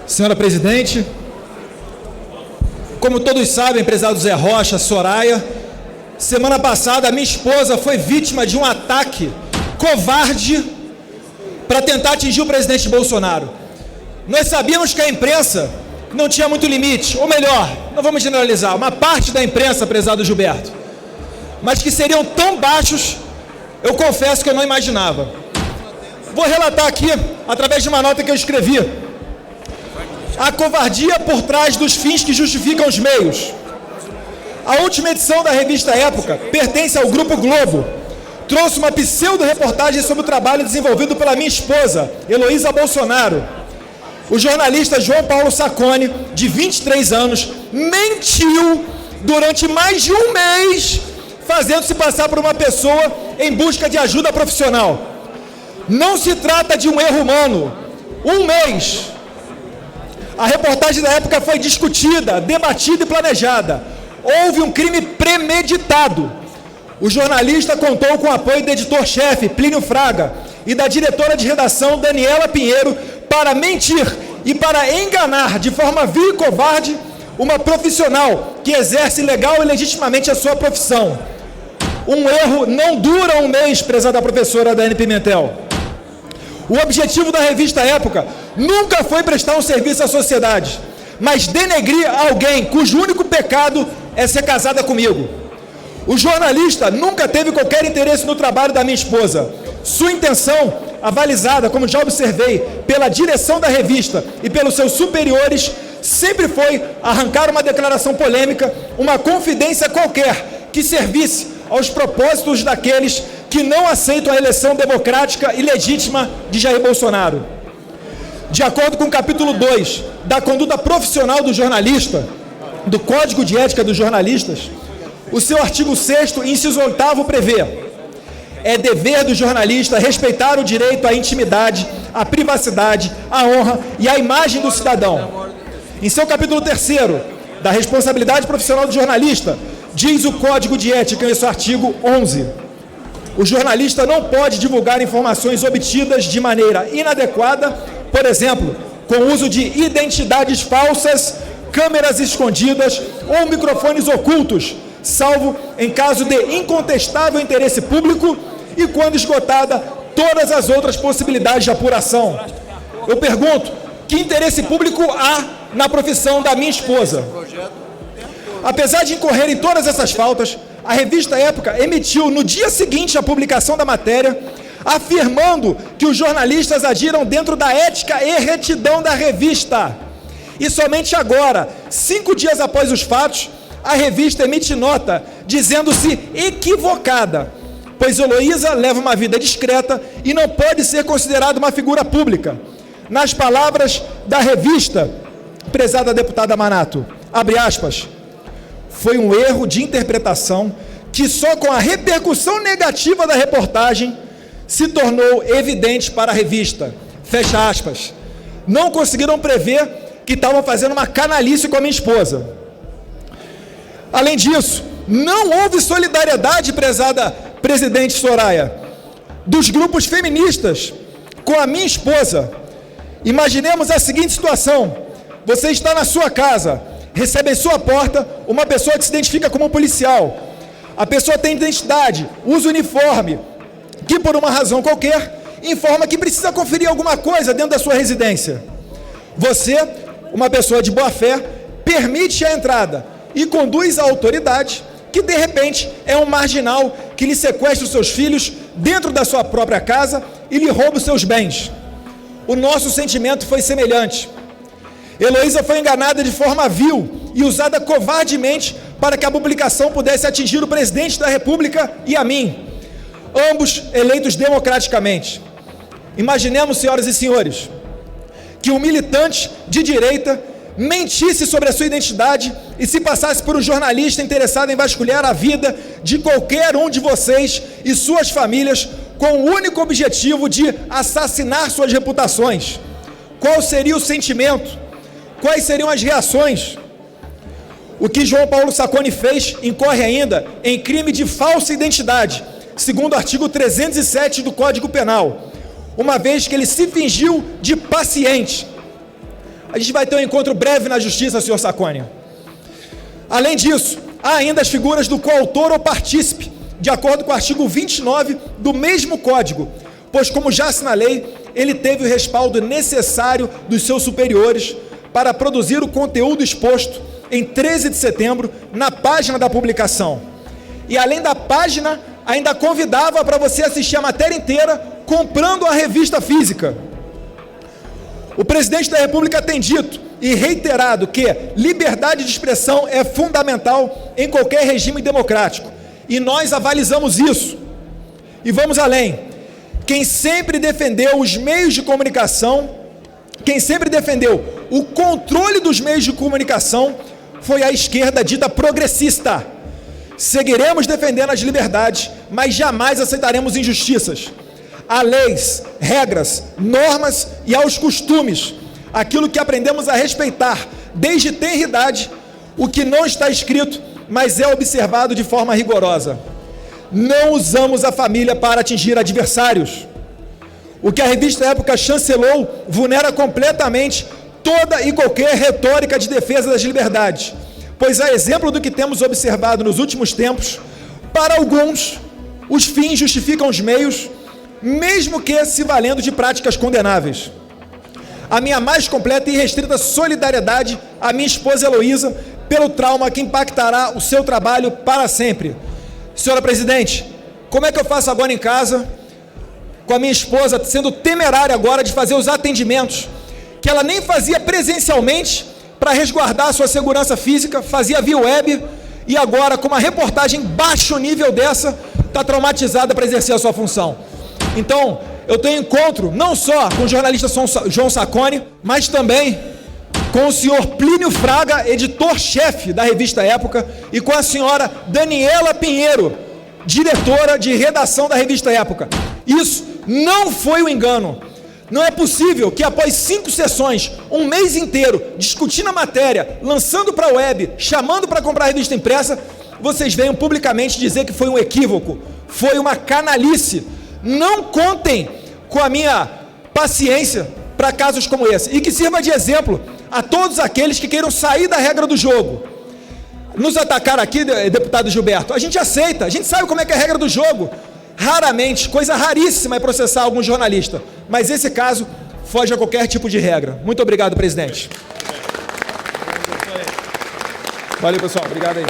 Senhora presidente, como todos sabem, prezado Zé Rocha, Soraya, semana passada a minha esposa foi vítima de um ataque covarde para tentar atingir o presidente Bolsonaro. Nós sabíamos que a imprensa não tinha muito limite, ou melhor, não vamos generalizar, uma parte da imprensa, prezado Gilberto, mas que seriam tão baixos, eu confesso que eu não imaginava. Vou relatar aqui, através de uma nota que eu escrevi, a covardia por trás dos fins que justificam os meios. A última edição da revista Época pertence ao Grupo Globo. Trouxe uma pseudo-reportagem sobre o trabalho desenvolvido pela minha esposa, Heloísa Bolsonaro. O jornalista João Paulo Sacconi, de 23 anos, mentiu durante mais de um mês, fazendo-se passar por uma pessoa em busca de ajuda profissional. Não se trata de um erro humano. Um mês. A reportagem da Época foi discutida, debatida e planejada. Houve um crime premeditado. O jornalista contou com o apoio do editor-chefe, Plínio Fraga, e da diretora de redação, Daniela Pinheiro, para mentir e para enganar de forma vil e covarde uma profissional que exerce legal e legitimamente a sua profissão. Um erro não dura um mês, prezada professora Daiane Pimentel. O objetivo da revista Época nunca foi prestar um serviço à sociedade, mas denegrir alguém cujo único pecado é ser casada comigo. O jornalista nunca teve qualquer interesse no trabalho da minha esposa. Sua intenção, avalizada, como já observei, pela direção da revista e pelos seus superiores, sempre foi arrancar uma declaração polêmica, uma confidência qualquer que servisse aos propósitos daqueles que não aceitam a eleição democrática e legítima de Jair Bolsonaro. De acordo com o capítulo 2 da conduta profissional do jornalista, do Código de Ética dos Jornalistas, o seu artigo 6º, inciso 8º, prevê: é dever do jornalista respeitar o direito à intimidade, à privacidade, à honra e à imagem do cidadão. Em seu capítulo 3º, da responsabilidade profissional do jornalista, diz o Código de Ética, em seu artigo 11, o jornalista não pode divulgar informações obtidas de maneira inadequada, por exemplo, com o uso de identidades falsas, câmeras escondidas ou microfones ocultos, salvo em caso de incontestável interesse público e quando esgotada todas as outras possibilidades de apuração. Eu pergunto, que interesse público há na profissão da minha esposa? Apesar de incorrer em todas essas faltas, a revista Época emitiu no dia seguinte à publicação da matéria, afirmando que os jornalistas agiram dentro da ética e retidão da revista. E somente agora, 5 dias após os fatos, a revista emite nota dizendo-se equivocada, pois Heloísa leva uma vida discreta e não pode ser considerada uma figura pública. Nas palavras da revista, prezada deputada Manato, abre aspas, foi um erro de interpretação que só com a repercussão negativa da reportagem se tornou evidente para a revista. Fecha aspas. Não conseguiram prever que estavam fazendo uma canalice com a minha esposa. Além disso, não houve solidariedade, prezada presidente Soraya, dos grupos feministas com a minha esposa. Imaginemos a seguinte situação: você está na sua casa, recebe em sua porta uma pessoa que se identifica como policial. A pessoa tem identidade, usa uniforme, que por uma razão qualquer informa que precisa conferir alguma coisa dentro da sua residência. Você, uma pessoa de boa fé, permite a entrada e conduz a autoridade, que de repente é um marginal que lhe sequestra os seus filhos dentro da sua própria casa e lhe rouba os seus bens. O nosso sentimento foi semelhante. Heloísa foi enganada de forma vil e usada covardemente para que a publicação pudesse atingir o presidente da República e a mim, ambos eleitos democraticamente. Imaginemos, senhoras e senhores, que um militante de direita mentisse sobre a sua identidade e se passasse por um jornalista interessado em vasculhar a vida de qualquer um de vocês e suas famílias com o único objetivo de assassinar suas reputações. Qual seria o sentimento? Quais seriam as reações? O que João Paulo Sacconi fez incorre ainda em crime de falsa identidade, segundo o artigo 307 do Código Penal, uma vez que ele se fingiu de paciente. A gente vai ter um encontro breve na Justiça, senhor Sacconi. Além disso, há ainda as figuras do coautor ou partícipe, de acordo com o artigo 29 do mesmo Código, pois, como já assinalei, ele teve o respaldo necessário dos seus superiores para produzir o conteúdo exposto em 13 de setembro na página da publicação. E além da página, ainda convidava para você assistir a matéria inteira comprando a revista física. O presidente da República tem dito e reiterado que liberdade de expressão é fundamental em qualquer regime democrático. E nós avalizamos isso. E vamos além. Quem sempre defendeu os meios de comunicação, quem sempre defendeu o controle dos meios de comunicação, foi a esquerda dita progressista. Seguiremos defendendo as liberdades, mas jamais aceitaremos injustiças. Há leis, regras, normas e aos costumes, aquilo que aprendemos a respeitar desde tenra idade, o que não está escrito, mas é observado de forma rigorosa. Não usamos a família para atingir adversários. O que a revista Época chancelou vulnera completamente toda e qualquer retórica de defesa das liberdades, pois, a exemplo do que temos observado nos últimos tempos, para alguns, os fins justificam os meios, mesmo que se valendo de práticas condenáveis. A minha mais completa e restrita solidariedade à minha esposa Heloísa pelo trauma que impactará o seu trabalho para sempre. Senhora Presidente, como é que eu faço agora em casa, com a minha esposa sendo temerária agora de fazer os atendimentos, que ela nem fazia presencialmente para resguardar a sua segurança física, fazia via web, e agora, com uma reportagem baixo nível dessa, está traumatizada para exercer a sua função. Então, eu tenho encontro não só com o jornalista João Sacconi, mas também com o senhor Plínio Fraga, editor-chefe da revista Época, e com a senhora Daniela Pinheiro, diretora de redação da revista Época. Isso não foi um engano. Não é possível que após 5 sessões, um mês inteiro, discutindo a matéria, lançando para a web, chamando para comprar a revista impressa, vocês venham publicamente dizer que foi um equívoco, foi uma canalice. Não contem com a minha paciência para casos como esse, e que sirva de exemplo a todos aqueles que queiram sair da regra do jogo. Nos atacar aqui, deputado Gilberto, a gente aceita, a gente sabe como é que é a regra do jogo. Raramente, coisa raríssima é processar algum jornalista, mas esse caso foge a qualquer tipo de regra. Muito obrigado, presidente. Valeu, pessoal. Obrigado aí.